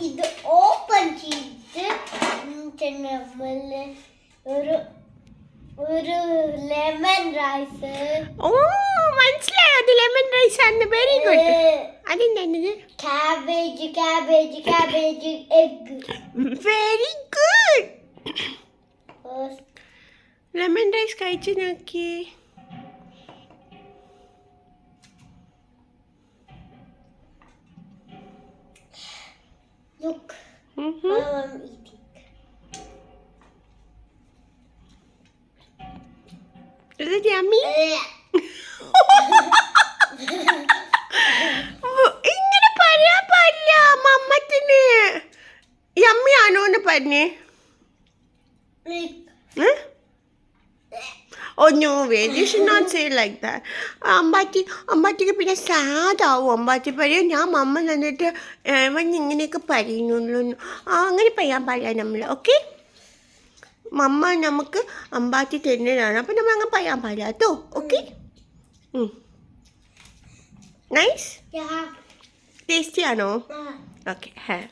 ഇത് ഓപ്പൺ ചെയ്തിട്ട് നമ്മള് ഒരു ലെമൺ റൈസ്. ഓ മനസ്സിലായോ, അത് ലെമൺ റൈസ് ആണ്. Very good. അതെന്താണിത്? Cabbage egg. Very good. Lemon rice കഴിച്ചു നോക്കി. Look, how I'm eating. Is it yummy? ഇങ്ങനെ പറയാ പാടില്ല. മമ്മത്തിന് യമ്മി ആണോ എന്ന് പറഞ്ഞേ. Oh no way, you should not say like that. അമ്പാറ്റിക്ക് പിന്നെ സാധാവും. അമ്പാറ്റി പറയും ഞാൻ മമ്മ തന്നിട്ട് ഇങ്ങനെയൊക്കെ പറയുന്നുള്ളൂ. അങ്ങനെ പറയാൻ പാടില്ല നമ്മൾ. ഓക്കെ, മമ്മ നമുക്ക് അമ്പാറ്റി തരുന്നതാണ്. അപ്പം നമ്മൾ അങ്ങനെ പറയാൻ പാടില്ല കേട്ടോ. Okay, nice. ടേസ്റ്റി ആണോ? Okay, have.